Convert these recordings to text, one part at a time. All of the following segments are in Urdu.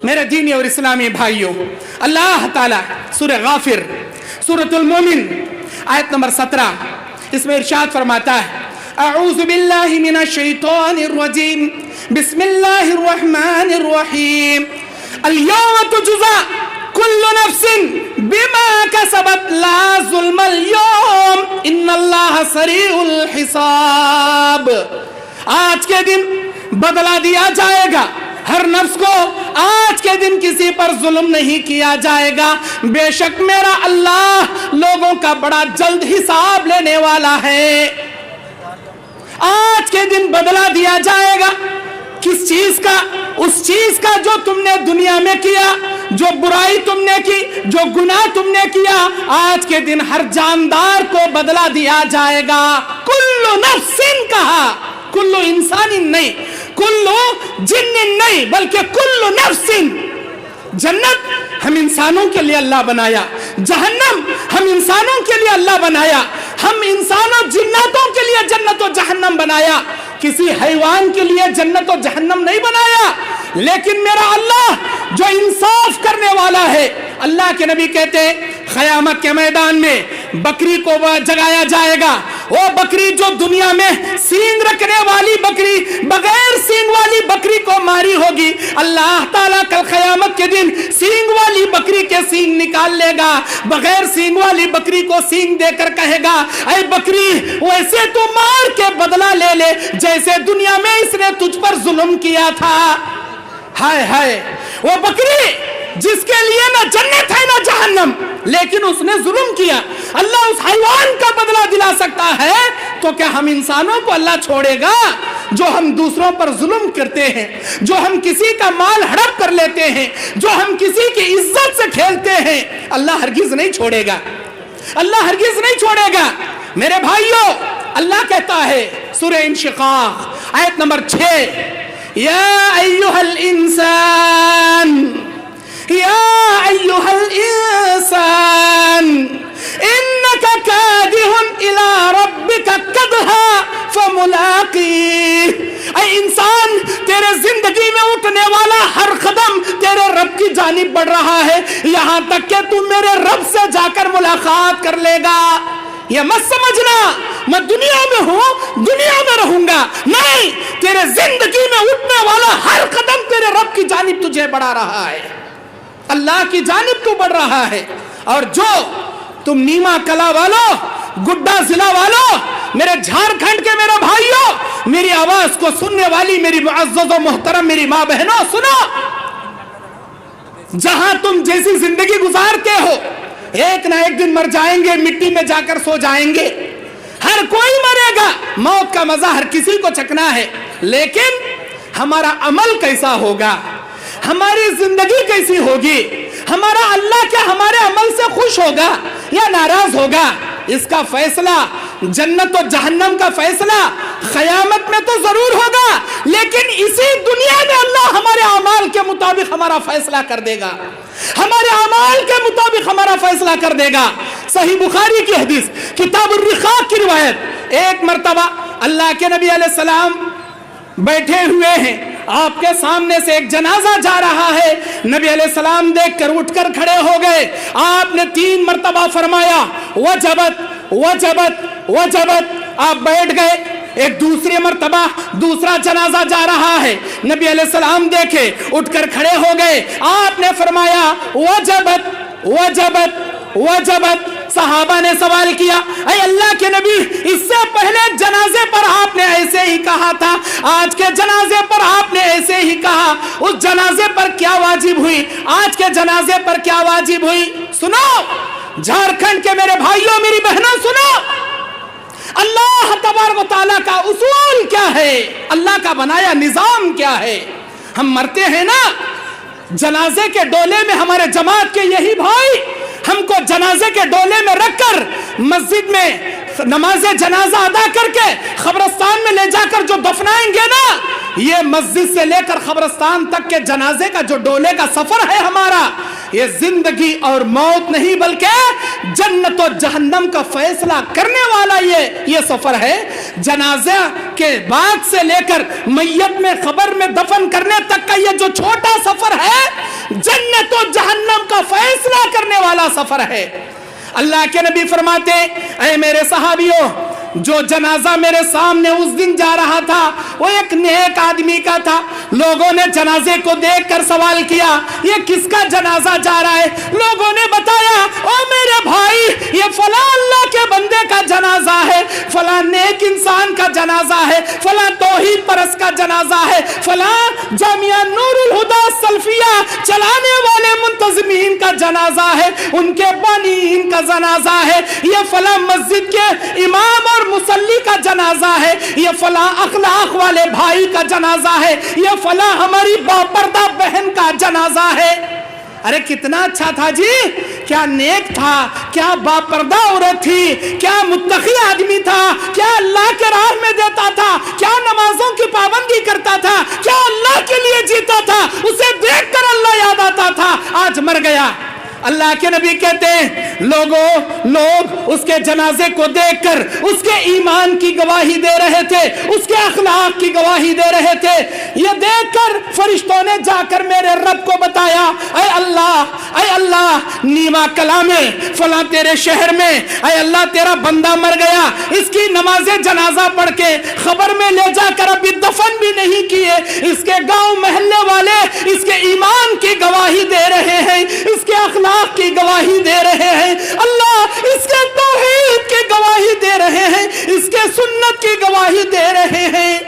میرے دینی اور اسلامی بھائیوں، اللہ تعالیٰ سورہ غافر سورۃ المومن آیت نمبر 17 اس میں ارشاد فرماتا ہے، اعوذ باللہ من الشیطان الرجیم بسم اللہ الرحمن الرحیم اليوم تجزا کل نفس بما کسبت لا ظلم اليوم ان اللہ سریع الحساب۔ آج کے دن بدلہ دیا جائے گا ہر نفس کو، آج کے دن کسی پر ظلم نہیں کیا جائے گا، بے شک میرا اللہ لوگوں کا بڑا جلد حساب لینے والا ہے۔ آج کے دن بدلہ دیا جائے گا کس چیز کا؟ اس چیز کا جو تم نے دنیا میں کیا، جو برائی تم نے کی، جو گناہ تم نے کیا، آج کے دن ہر جاندار کو بدلہ دیا جائے گا۔ کل نفس کہا، کل انسان نہیں، کل جن نہیں، بلکہ کل نفس۔ جنت ہم انسانوں کے لیے اللہ بنایا، جہنم ہم انسانوں کے لیے اللہ بنایا، ہم انسانوں جناتوں کے لیے جنت و جہنم بنایا، کسی حیوان کے لیے جنت و جہنم نہیں بنایا۔ لیکن میرا اللہ جو انصاف کرنے والا ہے، اللہ کے نبی کہتے ہیں قیامت کے میدان میں بکری کو جگایا جائے گا، وہ بکری جو دنیا میں سینگ رکھنے والی بکری بغیر سینگ والی بکری کو ماری ہوگی، اللہ تعالیٰ کل قیامت کے دن سینگ والی بکری کے سینگ نکال لے گا، بغیر سینگ والی بکری کو سینگ دے کر کہے گا، اے بکری ویسے تو مار کے بدلہ لے لے جیسے دنیا میں اس نے تجھ پر ظلم کیا تھا۔ ہائے ہائے، وہ بکری جس کے لیے نہ جنت ہے نہ جہنم، لیکن اس نے ظلم کیا، اللہ اس حیوان کا بدلہ دلا سکتا ہے، تو کیا ہم انسانوں کو اللہ چھوڑے گا؟ جو ہم دوسروں پر ظلم کرتے ہیں، جو ہم کسی کا مال ہڑپ کر لیتے ہیں، جو ہم کسی کی عزت سے کھیلتے ہیں، اللہ ہرگز نہیں چھوڑے گا، اللہ ہرگز نہیں چھوڑے گا۔ میرے بھائیوں، اللہ کہتا ہے سورہ انشقاق آیت نمبر 6، یا ایھا الانسان، یا ایھا الانسان انک کادح الی ربک کدحا فملاقیہ۔ اے انسان، تیرے زندگی میں اٹھنے والا ہر قدم تیرے رب کی جانب بڑھ رہا ہے، یہاں تک کہ تم میرے رب سے جا کر ملاقات کر لے گا۔ یہ مت سمجھنا میں دنیا میں ہوں، دنیا میں رہوں گا، نہیں، تیرے زندگی میں اٹھنے والا ہر قدم تیرے رب کی جانب تجھے بڑھا رہا ہے، اللہ کی جانب تو بڑھ رہا ہے۔ اور جو تم نیما کلا والو، گڈا ضلع والو، میرے جھارکھنڈ کے میرے بھائیوں، میری آواز کو سننے والی میری معزز و محترم میری ماں بہنوں، سنو، جہاں تم جیسی زندگی گزارتے ہو، ایک نہ ایک دن مر جائیں گے، مٹی میں جا کر سو جائیں گے، ہر کوئی مرے گا، موت کا مزہ ہر کسی کو چکھنا ہے، لیکن ہمارا عمل کیسا ہوگا، ہماری زندگی کیسی ہوگی، ہمارا اللہ کیا ہمارے عمل سے خوش ہوگا یا ناراض ہوگا، اس کا فیصلہ، جنت و جہنم کا فیصلہ قیامت میں تو ضرور ہوگا، لیکن اسی دنیا میں اللہ ہمارے اعمال کے مطابق ہمارا فیصلہ کر دے گا، ہمارے اعمال کے مطابق ہمارا فیصلہ کر دے گا۔ صحیح بخاری کی حدیث، کتاب الرقاق کی روایت، ایک مرتبہ اللہ کے نبی علیہ السلام بیٹھے ہوئے ہیں، آپ کے سامنے سے ایک جنازہ جا رہا ہے، نبی علیہ السلام دیکھ کر اٹھ کر کھڑے ہو گئے، آپ نے 3 مرتبہ فرمایا وجبت وجبت وجبت، آپ بیٹھ گئے۔ ایک دوسری مرتبہ دوسرا جنازہ جا رہا ہے، نبی علیہ السلام دیکھے، اٹھ کر کھڑے ہو گئے، آپ نے فرمایا وجبت وجبت وجبت۔ صحابہ نے سوال کیا، اے اللہ کے نبی، اس سے پہلے جنازے پر آپ نے ایسے ہی کہا تھا، آج کے جنازے پر آپ نے ایسے ہی کہا، اس جنازے پر کیا واجب ہوئی، آج کے جنازے پر کیا واجب ہوئی؟ سنو جھارکھنڈ کے میرے بھائیوں میری بہنوں، سنو، اللہ تبارک و تعالیٰ کا اصول کیا ہے، اللہ کا بنایا نظام کیا ہے۔ ہم مرتے ہیں نا، جنازے کے ڈولے میں ہمارے جماعت کے یہی بھائی ہم کو جنازے کے ڈولے میں رکھ کر مسجد میں نماز جنازہ ادا کر کے قبرستان میں لے جا کر جو دفنائیں گے نا، یہ مسجد سے لے کر قبرستان تک کے جنازے کا جو ڈولے کا سفر ہے ہمارا، یہ زندگی اور موت نہیں بلکہ جنت و جہنم کا فیصلہ کرنے والا یہ سفر ہے۔ جنازہ کے بعد سے لے کر میت میں قبر میں دفن کرنے تک کا یہ جو چھوٹا سفر ہے، جنت و جہنم کا فیصلہ کرنے والا سفر ہے۔ اللہ کے نبی فرماتے اے میرے صحابیوں، جو جنازہ میرے سامنے اس دن جا رہا تھا وہ ایک نیک آدمی کا تھا۔ لوگوں نے جنازے کو دیکھ کر سوال کیا یہ کس کا جنازہ جا رہا ہے؟ لوگوں نے بتایا او میرے بھائی یہ فلاں اللہ کے بندے کا جنازہ ہے، فلاں نیک انسان کا جنازہ ہے، فلاں توحید پرست کا جنازہ ہے، فلاں جامعہ نور الہدی سلفیہ چلانے والے منتظمین کا جنازہ ہے، ان کے بانیین کا جنازہ ہے، یہ فلاں مسجد کے امام اور مصلی کا جنازہ ہے، یہ فلاں اخلاق والے بھائی کا جنازہ ہے، یہ فلاں ہماری باپردہ بہن کا جنازہ ہے۔ ارے کتنا اچھا تھا جی، کیا نیک تھا، کیا باپردہ عورت تھی، کیا متقی آدمی تھا، کیا اللہ کے راہ میں دیتا تھا، کیا نمازوں کی پابندی کرتا تھا، کیا اللہ کے لیے جیتا تھا، اسے دیکھ کر اللہ یاد آتا تھا، آج مر گیا۔ اللہ کے نبی کہتے ہیں لوگ اس کے جنازے کو دیکھ کر اس کے ایمان کی گواہی دے رہے تھے، اس کے اخلاق کی گواہی دے رہے تھے۔ یہ دیکھ کر فرشتوں نے جا کر میرے رب کو بتایا اے اللہ نیما کلا میں فلاں تیرے شہر میں اے اللہ تیرا بندہ مر گیا، اس کی نماز جنازہ پڑھ کے خبر میں لے جا کر ابھی دفن بھی نہیں کیے، اس کے گاؤں محلے والے اس کے ایمان کی گواہی دے رہے ہیں، اس کے اخلاق کی گواہی دے رہے ہیں، اللہ اس کے توحید کی گواہی دے رہے ہیں، اس کے سنت کی گواہی دے رہے ہیں۔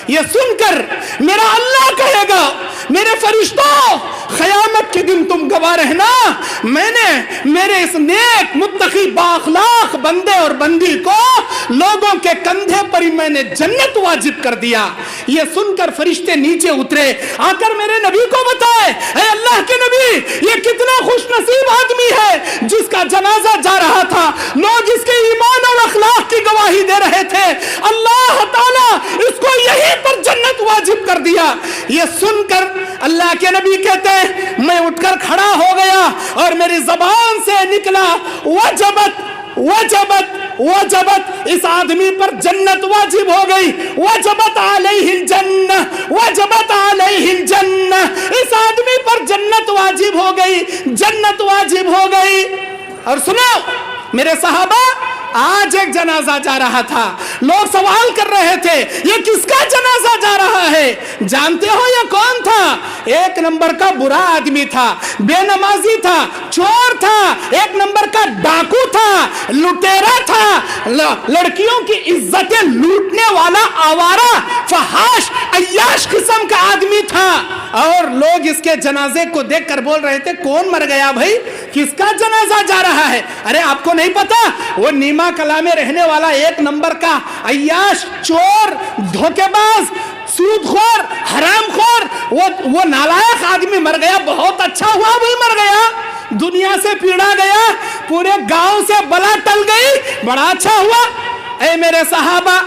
یہ سن کر میرا اللہ کہے گا میرے فرشتوں قیامت کے دن تم گواہ رہنا، میں نے میرے اس نیک متقی بااخلاق بندے اور بندی کو لوگوں کے کندھے پر ہی میں نے جنت واجب کر دیا۔ یہ سن کر فرشتے نیچے اترے، آ کر میرے نبی کو بتائے اے اللہ کے نبی یہ کتنا خوش نصیب آدمی ہے جس کا جنازہ جا رہا تھا، لوگ اس کے ایمان اور اخلاق کی گواہی دے رہے تھے، اللہ تعالیٰ اس کو یہی پر جنت واجب کر دیا۔ یہ سن کر اللہ کے نبی کہتے ہیں میں اٹھ کر کھڑا ہو گیا اور میری زبان سے نکلا وجبت وجبت وجبت، اس آدمی پر جنت واجب ہو گئی، وجبت علیہ الجنہ وجبت علیہ الجنہ، اس آدمی پر جنت واجب ہو گئی، جنت واجب ہو گئی۔ اور سنو میرے صحابہ، آج ایک جنازہ جا رہا تھا، لوگ سوال کر رہے تھے یہ کس کا جنازہ جا رہا ہے؟ جانتے ہو یہ کون تھا؟ ایک نمبر کا برا آدمی تھا، بے نمازی تھا، چور تھا، ایک نمبر کا ڈاکو تھا، لٹیرا تھا، لڑکیوں کی عزتیں لوٹنے والا آوارہ فحاش عیاش قسم کا آدمی تھا۔ اور لوگ اس کے جنازے کو دیکھ کر بول رہے تھے کون مر گیا بھائی، کس کا جنازہ جا رہا ہے؟ ارے آپ کو نہیں پتا وہ نیما کلا میں رہنے والا ایک نمبر کا عیاش، چور، دھوکے باز، سود خور، حرام خور، وہ نالائق آدمی مر گیا۔ بہت اچھا ہوا وہی مر گیا، دنیا سے پیڑا گیا، پورے گاؤں سے بلا ٹل گئی، بڑا اچھا ہوا۔ اے میرے صحابہ،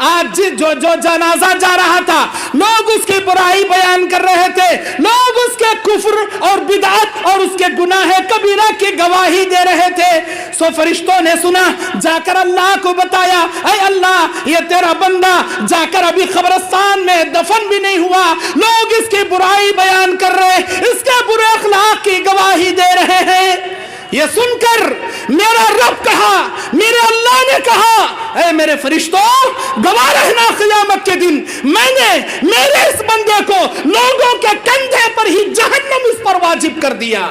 آج جو جنازہ جا رہا تھا لوگ اس کی برائی بیان کر رہے تھے، لوگ اس کے کفر اور بدعت اور اس کے گناہ کبیرہ کی گواہی دے رہے تھے۔ سو فرشتوں نے سنا، جا کر اللہ کو بتایا اے اللہ یہ تیرا بندہ جا کر ابھی قبرستان میں دفن بھی نہیں ہوا، لوگ اس کی برائی بیان کر رہے، اس کے برے اخلاق کی گواہی دے رہے ہیں۔ یہ سن کر میرا رب کہا، میرے اللہ نے کہا اے میرے فرشتوں گواہ رہنا قیامت کے دن میں نے میرے اس بندے کو لوگوں کے کندھے پر ہی جہنم اس پر واجب کر دیا۔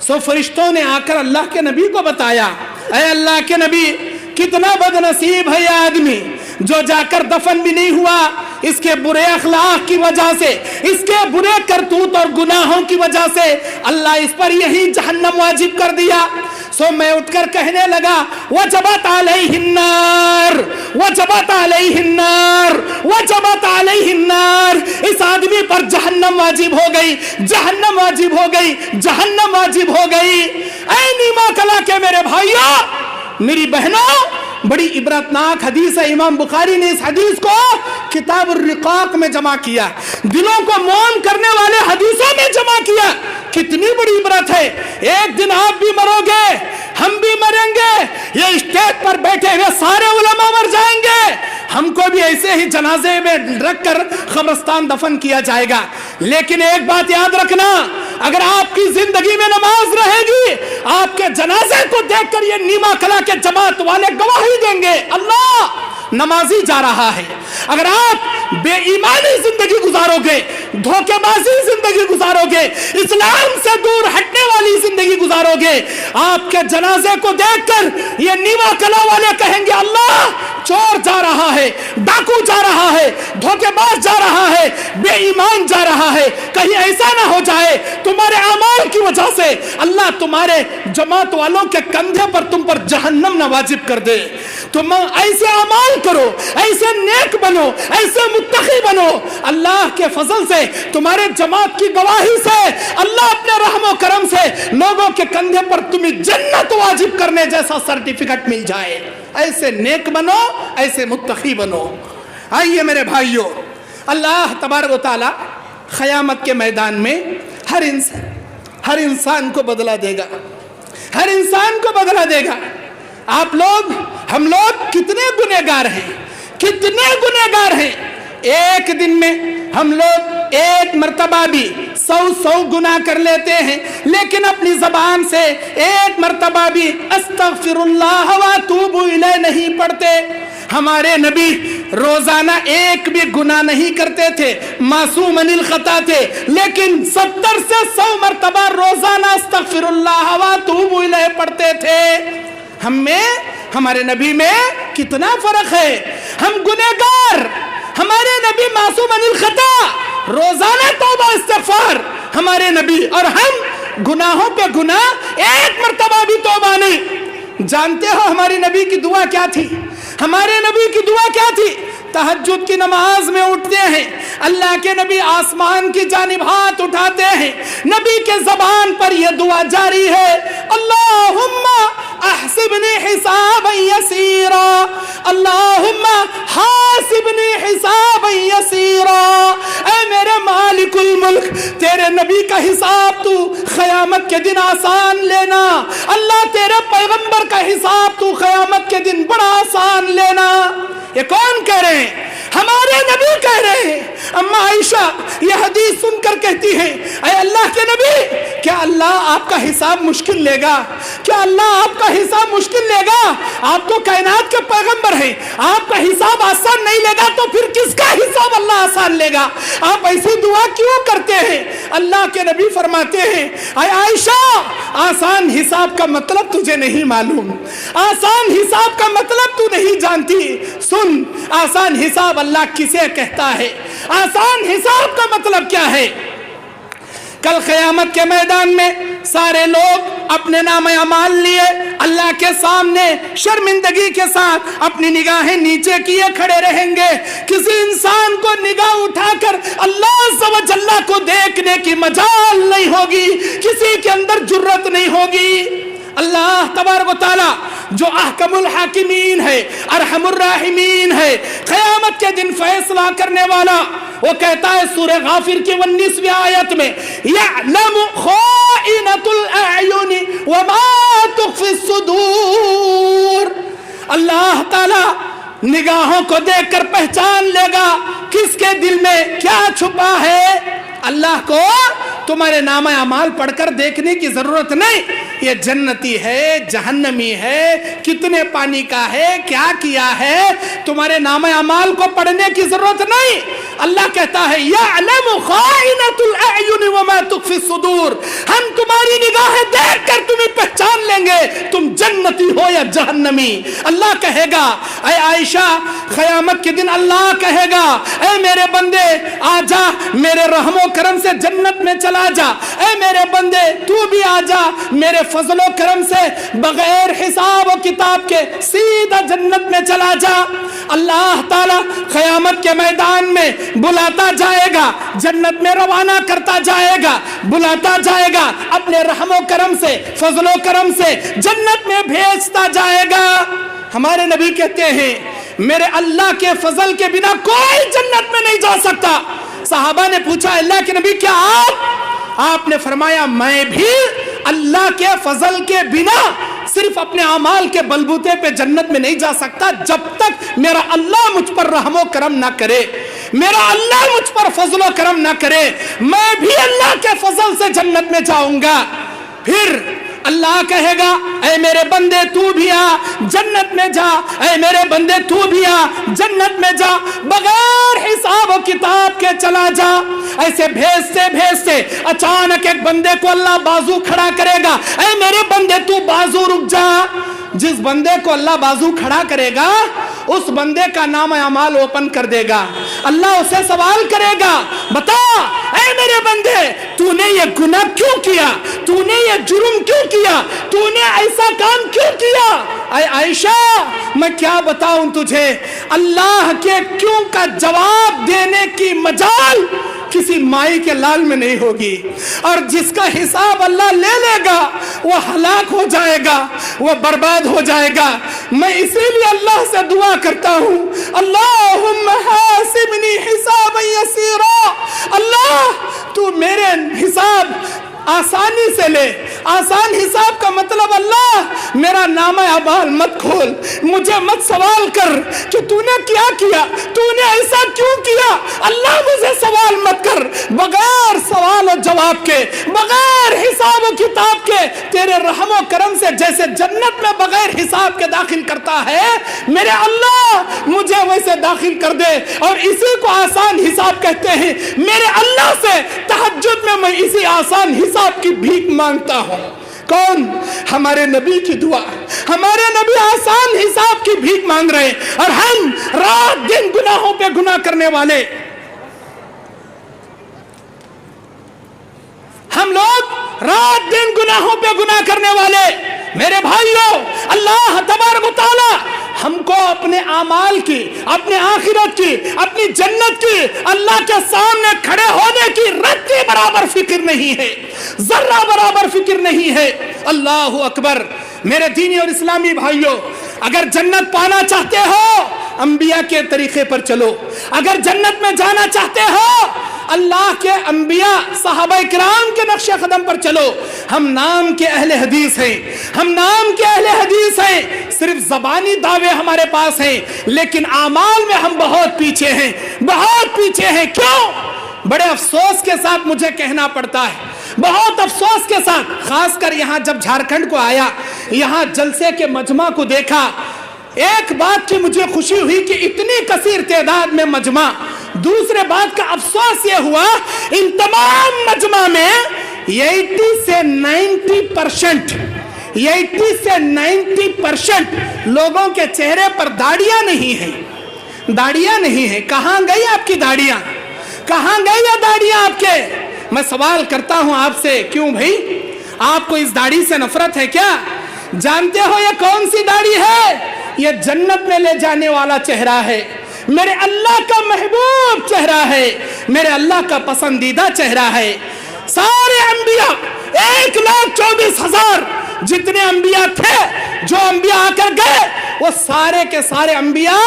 سو فرشتوں نے آ کر اللہ کے نبی کو بتایا اے اللہ کے نبی کتنا بد نصیب ہے یہ آدمی جو جا کر دفن بھی نہیں ہوا، اس کے برے اخلاق کی وجہ سے، اس کے برے کرتوت اور گناہوں کی وجہ سے اللہ اس پر یہی جہنم واجب کر دیا۔ سو میں اٹھ کر کہنے لگا وجبت علیہ النار وجبت علیہ النار وجبت علیہ النار، اس آدمی پر جہنم واجب ہو گئی، جہنم واجب ہو گئی، جہنم واجب ہو گئی۔ اے نیما کلا کے میرے بھائیوں، میری بہنوں، بڑی عبرتناک حدیث ہے، امام بخاری نے اس حدیث کو کتاب الرقاق میں جمع کیا، دلوں کو موم کرنے والے حدیثوں میں جمع کیا۔ کتنی بڑی عبرت ہے، ایک دن آپ بھی مرو گے، ہم بھی مریں گے، یہ اسٹیج پر بیٹھے ہوئے سارے علماء مر جائیں گے، ہم کو بھی ایسے ہی جنازے میں رکھ کر قبرستان دفن کیا جائے گا۔ لیکن ایک بات یاد رکھنا، اگر آپ کی زندگی میں نماز رہے گی، آپ کے جنازے کو دیکھ کر یہ نیما کلا کے جماعت والے گواہی دیں گے اللہ نمازی جا رہا ہے۔ اگر آپ بے ایمانی زندگی گزارو گے، دھوکے بازی زندگی گزارو گے، اسلام سے دور ہٹنے والی زندگی گزارو گے، آپ کے جنازے کو دیکھ کر یہ نیما کلا والے کہیں گے اللہ چور جا رہا ہے، ڈاکو جا رہا ہے، دھوکے باز جا رہا ہے، بے ایمان جا رہا ہے۔ کہیں ایسا نہ ہو جائے تمہارے اعمال کی وجہ سے اللہ تمہارے جماعت والوں کے کندھے پر تم پر جہنم نہ واجب کر دے۔ تم ایسے اعمال کرو، ایسے نیک بنو، ایسے متقی بنو، اللہ کے فضل سے تمہارے جماعت کی گواہی سے اللہ اپنے رحم و کرم سے لوگوں کے کندھے پر تمہیں جنت واجب کرنے جیسا سرٹیفکیٹ مل جائے۔ ایسے نیک بنو، ایسے متقی بنو۔ آئیے میرے بھائیوں، اللہ تبارک و تعالی قیامت کے میدان میں ہر انسان کو بدلہ دے گا، ہر انسان کو بدلہ دے گا۔ آپ لوگ، ہم لوگ کتنے گنہگار ہیں، کتنے گنہگار ہیں۔ ایک دن میں ہم لوگ ایک مرتبہ بھی 100 گناہ کر لیتے ہیں، لیکن اپنی زبان سے ایک مرتبہ بھی استغفر اللہ واتوب الیہ نہیں پڑھتے۔ ہمارے نبی روزانہ ایک بھی گناہ نہیں کرتے تھے، معصوم عن الخطا تھے، لیکن 70 سے 100 مرتبہ روزانہ استغفر اللہ واتوب الیہ پڑھتے تھے۔ ہم میں، ہمارے نبی میں کتنا فرق ہے۔ ہم گنہگار، ہمارے نبی معصوم عن الخطا، روزانہ توبہ استغفار ہمارے نبی، اور ہم گناہوں پہ گناہ، ایک مرتبہ بھی توبہ نہیں۔ جانتے ہو ہماری نبی کی دعا کیا تھی؟ ہمارے نبی کی دعا کیا تھی؟ تہجد کی نماز میں اٹھتے ہیں، اللہ کے نبی آسمان کی جانب ہاتھ اٹھاتے ہیں، نبی کے زبان پر یہ دعا جاری ہے، اللہم احسبنی حسابا یسیرا، اللہم حاسبنی حسابا یسیرا۔ اے میرے مالک الملک، تیرے نبی کا حساب تو قیامت کے دن آسان لینا، اللہ تیرے پیغمبر کا حساب تو قیامت کے دن بڑا آسان لینا۔ یہ کون کہہ رہے ہیں؟ ہمارے نبی کہہ رہے ہیں۔ اما عائشہ یہ حدیث سن کر کہتی ہیں، اے اللہ کے نبی، کیا اللہ آپ کا حساب مشکل لے گا؟ کیا اللہ آپ کا حساب مشکل لے گا؟ آپ تو کائنات کے پیغمبر ہیں، آپ کا حساب آسان نہیں لے گا تو پھر کس کا حساب اللہ آسان لے گا؟ آپ ایسی دعا کیوں کرتے ہیں؟ اللہ کے نبی فرماتے ہیں، اے عائشہ، آسان حساب کا مطلب تجھے نہیں معلوم، آسان حساب کا مطلب تو نہیں جانتی۔ سن، آسان حساب اللہ کسے کہتا ہے؟ آسان حساب کا مطلب کیا ہے؟ کل قیامت کے میدان میں سارے لوگ اپنے نام اعمال لیے اللہ کے سامنے شرمندگی کے ساتھ اپنی نگاہیں نیچے کیے کھڑے رہیں گے۔ کسی انسان کو نگاہ اٹھا کر اللہ عز و جل کو دیکھنے کی مجال نہیں ہوگی، کسی کے اندر جرت نہیں ہوگی۔ اللہ تبارک و تعالی جو احکم الحاکمین ہے، ارحم الراحمین ہے، قیامت کے دن فیصلہ کرنے والا، وہ کہتا ہے سورہ غافر کی 19ویں آیت میں، یعلم خائنۃ الاعین وما تخفی الصدور۔ اللہ تعالی نگاہوں کو دیکھ کر پہچان لے گا کس کے دل میں کیا چھپا ہے۔ اللہ کو تمہارے نام اعمال پڑھ کر دیکھنے کی ضرورت نہیں، یہ جنتی ہے، جہنمی ہے، کتنے پانی کا ہے، کیا کیا ہے، تمہارے نام اعمال کو پڑھنے کی ضرورت نہیں۔ اللہ کہتا ہے یعلم خائنۃ الاعین وما تخفی الصدور، ہم تمہاری نگاہیں دیکھ کر تمہیں پہچان لیں گے تم جنتی ہو یا جہنمی۔ اللہ کہے گا، اے عائشہ، قیامت کے دن اللہ کہے گا، اے میرے بندے آ جا، میرے رحم و کرم سے جنت میں چلا جا، اے میرے بندے تو بھی آ جا، میرے فضل و کرم سے بغیر حساب و کتاب کے سیدھا جنت میں چلا جا۔ اللہ تعالی قیامت کے میدان میں بلاتا جائے گا، جنت میں روانہ کرتا جائے گا، بلاتا جائے گا، اپنے رحم و کرم سے، فضل و کرم سے جنت میں بھیجتا جائے گا۔ ہمارے نبی کہتے ہیں میرے اللہ کے فضل کے بنا کوئی جنت میں نہیں جا سکتا۔ صحابہ نے پوچھا اللہ کے نبی کیا آپ نے فرمایا میں بھی اللہ کے فضل کے بنا صرف اپنے اعمال کے بلبوتے پہ جنت میں نہیں جا سکتا جب تک میرا اللہ مجھ پر رحم و کرم نہ کرے، میرا اللہ مجھ پر فضل و کرم نہ کرے، میں بھی اللہ کے فضل سے جنت میں جاؤں گا۔ پھر اللہ کہے گا اے میرے بندے تو بھی آ جنت میں جا، اے میرے بندے تو بھی آ جنت میں جا، بغیر حساب و کتاب کے چلا جا۔ ایسے بھیجتے بھیجتے اچانک ایک بندے کو اللہ بازو کھڑا کرے گا، اے میرے بندے تو بازو رک جا۔ جس بندے کو اللہ بازو کھڑا کرے گا اس بندے کا نام اعمال اوپن کر دے گا، اللہ اسے سوال کرے گا بتا اے میرے بندے تو نے یہ گناہ کیوں کیا، تو نے یہ جرم کیوں کیا، تو نے ایسا کام کیوں کیا؟ اے عائشہ میں کیا بتاؤں تجھے، اللہ کے کیوں کا جواب دینے کی مجال کسی مائی کے لال میں نہیں ہوگی، اور جس کا حساب اللہ لے لے گا وہ ہلاک ہو جائے گا، وہ برباد ہو جائے گا۔ میں اسی لیے اللہ سے دعا کرتا ہوں اللہم حاسبنی حسابا یسیرا، اللہ تو میرے حساب آسانی سے لے۔ آسان حساب کا مطلب اللہ میرا نامہ اعمال مت کھول، مجھے مت سوال کر کہ تو نے کیا کیا، تو نے ایسا کیوں کیا، اللہ مجھے سوال مت کر۔ بغیر سوال و جواب کے، بغیر حساب و کتاب کے تیرے رحم و کرم سے جیسے جنت میں بغیر حساب کے داخل کرتا ہے، میرے اللہ مجھے ویسے داخل کر دے۔ اور اسی کو آسان حساب کہتے ہیں۔ میرے اللہ سے تہجد میں اسی آسان حساب کی بھیک مانگتا ہوں۔ کون؟ ہمارے نبی کی دعا۔ ہمارے نبی آسان حساب کی بھیک مانگ رہے ہیں، اور ہم رات دن گناہوں پہ گناہ کرنے والے، ہم لوگ رات دن گناہوں پہ گناہ کرنے والے۔ میرے بھائیوں، اللہ تبارک و تعالی ہم کو اپنے اعمال کی، اپنے آخرت کی، اپنی جنت کی، اللہ کے سامنے کھڑے ہونے کی رتی برابر فکر نہیں ہے، ذرہ برابر فکر نہیں ہے۔ اللہ اکبر۔ میرے دینی اور اسلامی بھائیوں، اگر جنت پانا چاہتے ہو انبیاء کے طریقے پر چلو، اگر جنت میں جانا چاہتے ہو اللہ کے انبیاء صحابہ کرام کے نقش قدم پر چلو۔ ہم نام کے اہل حدیث ہیں، ہم نام کے اہل حدیث ہیں، صرف زبانی دعوے ہمارے پاس ہیں، لیکن اعمال میں ہم بہت پیچھے ہیں، بہت پیچھے ہیں۔ کیوں؟ بڑے افسوس کے ساتھ مجھے کہنا پڑتا ہے، بہت افسوس کے ساتھ، خاص کر یہاں جب جھارکھنڈ کو آیا، یہاں جلسے کے مجمع کو دیکھا، ایک بات کی مجھے خوشی ہوئی کہ اتنی کثیر تعداد میں مجمع۔ دوسرے بات کا افسوس یہ ہوا ان تمام مجمع میں 80 سے 90% لوگوں کے چہرے پر داڑیاں نہیں ہیں، داڑیاں نہیں ہیں۔ کہاں گئی آپ کی داڑیاں؟ کہاں گئی یہ داڑیاں آپ کے؟ میں سوال کرتا ہوں آپ سے، کیوں بھائی آپ کو اس داڑھی سے نفرت ہے کیا؟ جانتے ہو یہ کون سی داڑھی ہے؟ یہ جنت میں لے جانے والا چہرہ ہے، میرے اللہ کا محبوب چہرہ ہے، میرے اللہ کا پسندیدہ چہرہ ہے۔ سارے انبیاء 1,24,000 جتنے انبیاء تھے، جو انبیاء آ کر گئے، وہ سارے کے سارے انبیاء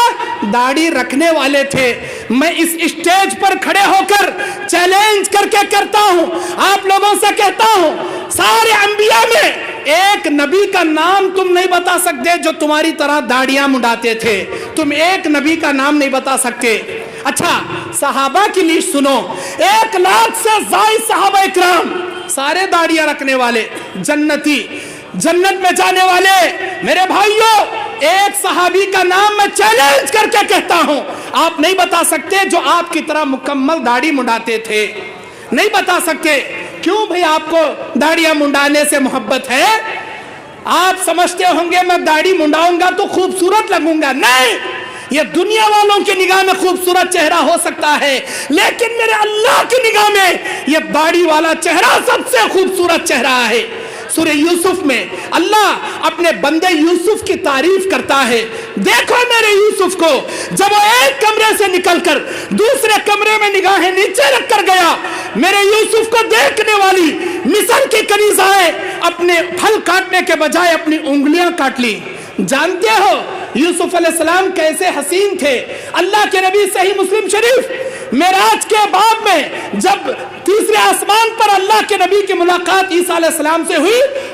داڑھی رکھنے والے تھے۔ میں اس اسٹیج پر کھڑے ہو کر چیلنج کر کے کرتا ہوں، آپ لوگوں سے کہتا ہوں، سارے انبیاء میں ایک نبی کا نام تم نہیں بتا سکتے جو تمہاری طرح داڑیاں منڈاتے تھے، تم ایک نبی کا نام نہیں بتا سکتے۔ اچھا صحابہ کی لیسٹ سنو، 1,00,000 سے زائد صحابہ اکرام، سارے داڑیاں رکھنے والے، جنتی، جنت میں جانے والے۔ میرے بھائیوں، ایک صحابی کا نام میں چیلنج کر کے کہتا ہوں، آپ نہیں بتا سکتے جو آپ کی طرح مکمل داڑھی منڈاتے تھے، نہیں بتا سکتے۔ کیوں بھئی آپ کو داڑیاں منڈانے سے محبت ہے؟ آپ سمجھتے ہوں گے میں داڑھی منڈاؤں گا تو خوبصورت لگوں گا۔ نہیں، یہ دنیا والوں کی نگاہ میں خوبصورت چہرہ ہو سکتا ہے، لیکن میرے اللہ کی نگاہ میں یہ داڑھی والا چہرہ سب سے خوبصورت چہرہ ہے۔ سورہ یوسف میں اللہ اپنے بندے یوسف کی تعریف کرتا ہے، دیکھو میرے یوسف کو، جب وہ ایک کمرے سے نکل کر دوسرے کمرے میں نگاہیں نیچے رکھ کر گیا، میرے یوسف کو دیکھنے والی مصر کی کنیزائیں اپنے پھل کاٹنے کے بجائے اپنی انگلیاں کاٹ لی۔ جانتے ہو یوسف علیہ السلام کیسے حسین تھے؟ اللہ کے نبی صحیح مسلم شریف معراج کے بعد میں جب تیسرے آسمان پر اللہ کے نبی کی ملاقات عیسیٰ علیہ السلام سے ہوئی،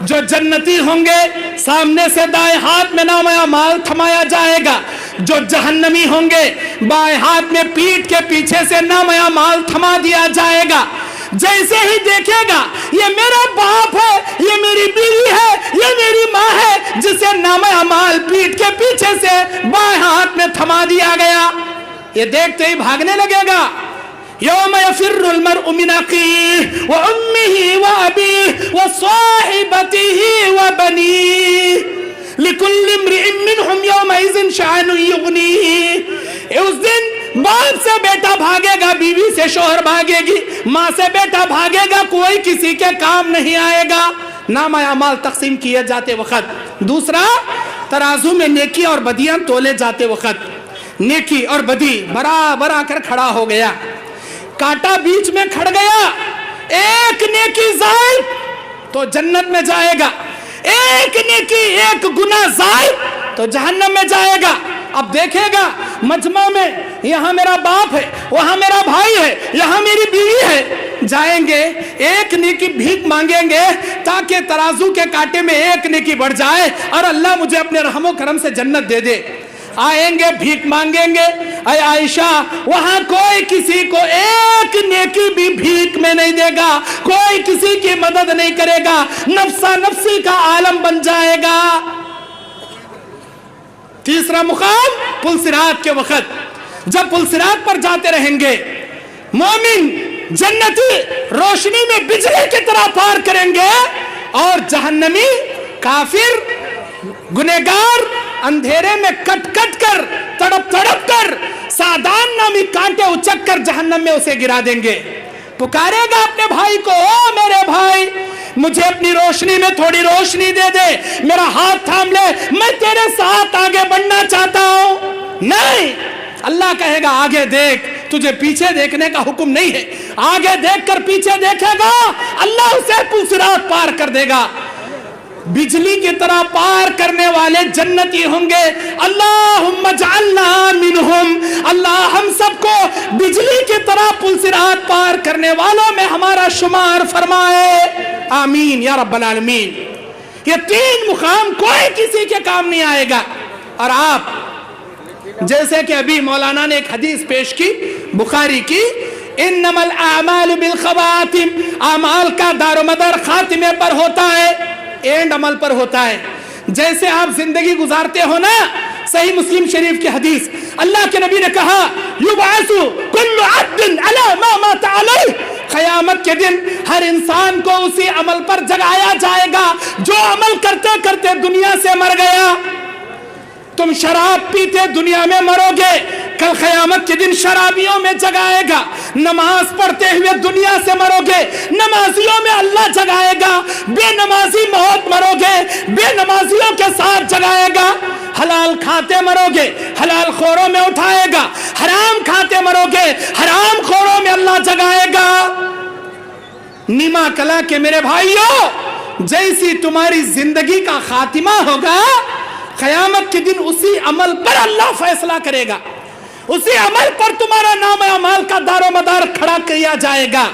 جو جنتی ہوں گے سامنے سے دائیں ہاتھ میں نام اعمال تھمایا جائے گا. جو جہنمی ہوں گے بائیں ہاتھ میں پیٹھ کے پیچھے سے نام اعمال تھما دیا جائے گا. جیسے ہی دیکھے گا یہ میرا باپ ہے, یہ میری بیوی ہے, یہ میری ماں ہے جسے نام اعمال پیٹھ کے پیچھے سے بائیں ہاتھ میں تھما دیا گیا, یہ دیکھتے ہی بھاگنے لگے گا. یوم یفر المرء من اخیہ وامہ وابیہ وصاحبتہ وبنیہ لکل امرئ منہم یومئذ شأن یغنیہ. اس دن باپ سے بیٹا بھاگے گا, بیوی سے شوہر بھاگے گی, ماں سے بیٹا بھاگے گا, کوئی کسی کے کام نہیں آئے گا. نام اعمال تقسیم کیے جاتے وقت. دوسرا, ترازو میں نیکی اور بدیاں تولے جاتے وقت نیکی اور بدی برابر آ کر کھڑا ہو گیا, کانٹا بیچ میں کھڑ گیا. ایک نیکی زائد تو جنت میں جائے گا, ایک نیکی ایک گناہ زائد تو جہنم میں جائے گا. اب دیکھے گا مجمع میں یہاں میرا باپ ہے, وہاں میرا بھائی ہے, یہاں میری بیوی ہے. جائیں گے ایک نیکی بھیک مانگیں گے تاکہ ترازو کے کانٹے میں ایک نیکی بڑھ جائے اور اللہ مجھے اپنے رحم و کرم سے جنت دے دے. آئیں گے بھیک مانگیں گے, اے عائشہ وہاں کوئی کسی کو ایک نیکی بھی بھیک میں نہیں دے گا, کوئی کسی کی مدد نہیں کرے گا, نفسا نفسی کا عالم بن جائے گا. تیسرا مقام پل صراط کے وقت, جب پل صراط پر جاتے رہیں گے مومن جنتی روشنی میں بجلی کی طرح پار کریں گے اور جہنمی کافر گنہگار اندھیرے میں کٹ کٹ کر تڑپ تڑپ کر سادان نامی کانٹے اچک کر جہنم میں اسے گرا دیں گے. پکارے گا اپنے بھائی کو, او میرے بھائی مجھے اپنی روشنی میں تھوڑی روشنی دے دے, میرا ہاتھ تھام لے, میں تیرے ساتھ آگے بڑھنا چاہتا ہوں. نہیں, اللہ کہے گا آگے دیکھ, تجھے پیچھے دیکھنے کا حکم نہیں ہے. آگے دیکھ کر پیچھے دیکھے گا, اللہ اسے پل صراط پار کر دے گا. بجلی کی طرح پار کرنے والے جنتی ہوں گے. اللہم اجعلنا منہم, اللہ ہم سب کو بجلی کی طرح پل صراط پار کرنے والوں میں ہمارا شمار فرمائے, آمین یا رب العالمین. یہ تین مقام کوئی کسی کے کام نہیں آئے گا. اور آپ جیسے کہ ابھی مولانا نے ایک حدیث پیش کی بخاری کی, انما الاعمال بالخواتم, اعمال کا دار و مدار خاتمے پر ہوتا ہے, اینڈ عمل پر ہوتا ہے. جیسے آپ زندگی گزارتے ہو نا, صحیح مسلم شریف کی حدیث, اللہ کے نبی نے کہا یبعث کل عبد علی ما مات علیہ, قیامت کے دن ہر انسان کو اسی عمل پر جگایا جائے گا جو عمل کرتے کرتے دنیا سے مر گیا. تم شراب پیتے دنیا میں مرو گے, کل قیامت کے دن شرابیوں میں جگائے گا. نماز پڑھتے ہوئے دنیا سے مرو گے, نمازیوں میں اللہ جگائے گا. بے نمازی موت مرو گے, بے نمازیوں کے ساتھ جگائے گا. حلال کھاتے مرو گے, حلال خوروں میں اٹھائے گا. حرام کھاتے مرو گے, حرام خوروں میں اللہ جگائے گا. نیما کلا کے میرے بھائیوں, جیسی تمہاری زندگی کا خاتمہ ہوگا, قیامت کے دن اسی عمل پر اللہ فیصلہ کرے گا. اسی عمل پر تمہارا نام اعمال کا دار و مدار کھڑا کیا جائے گا.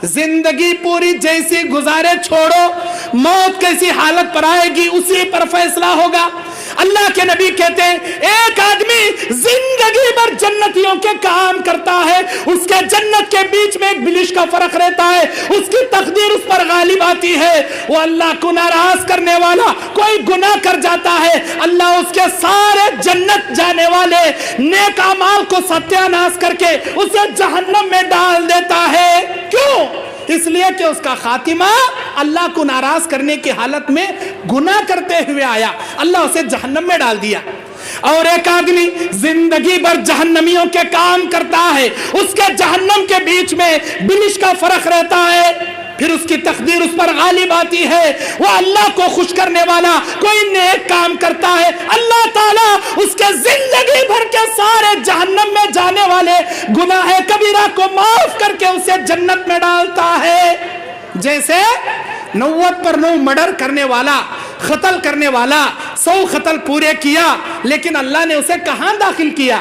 زندگی پوری جیسی گزارے چھوڑو, موت کیسی حالت پر آئے گی اسی پر فیصلہ ہوگا. اللہ کے نبی کہتے ہیں ایک آدمی زندگی بھر جنتیوں کے کام کرتا ہے, اس کے جنت کے بیچ میں ایک بلش کا فرق رہتا ہے, اس کی تقدیر اس پر غالب آتی ہے. وہ اللہ کو ناراض کرنے والا کوئی گناہ کر جاتا ہے, اللہ اس کے سارے جنت جانے والے نیک اعمال کو ستیہ ناش کر کے اسے جہنم میں ڈال دیتا ہے. کیوں؟ اس لیے کہ اس کا خاتمہ اللہ کو ناراض کرنے کی حالت میں گناہ کرتے ہوئے آیا, اللہ اسے جہنم میں ڈال دیا. اور ایک آدمی زندگی بھر جہنمیوں کے کام کرتا ہے, اس کے جہنم کے بیچ میں بلش کا فرق رہتا ہے, پھر اس کی تقدیر اس پر غالب آتی ہے. وہ اللہ کو خوش کرنے والا کوئی نیک کام کرتا ہے, اللہ تعالیٰ اس کے زندگی بھر کے سارے جہنم میں جانے والے گناہ کبیرہ کو معاف کر کے اسے جنت میں ڈالتا ہے. جیسے 90 پر 9 مرڈر کرنے والا, قتل کرنے والا 100 قتل پورے کیا, لیکن اللہ نے اسے کہاں داخل کیا؟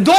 2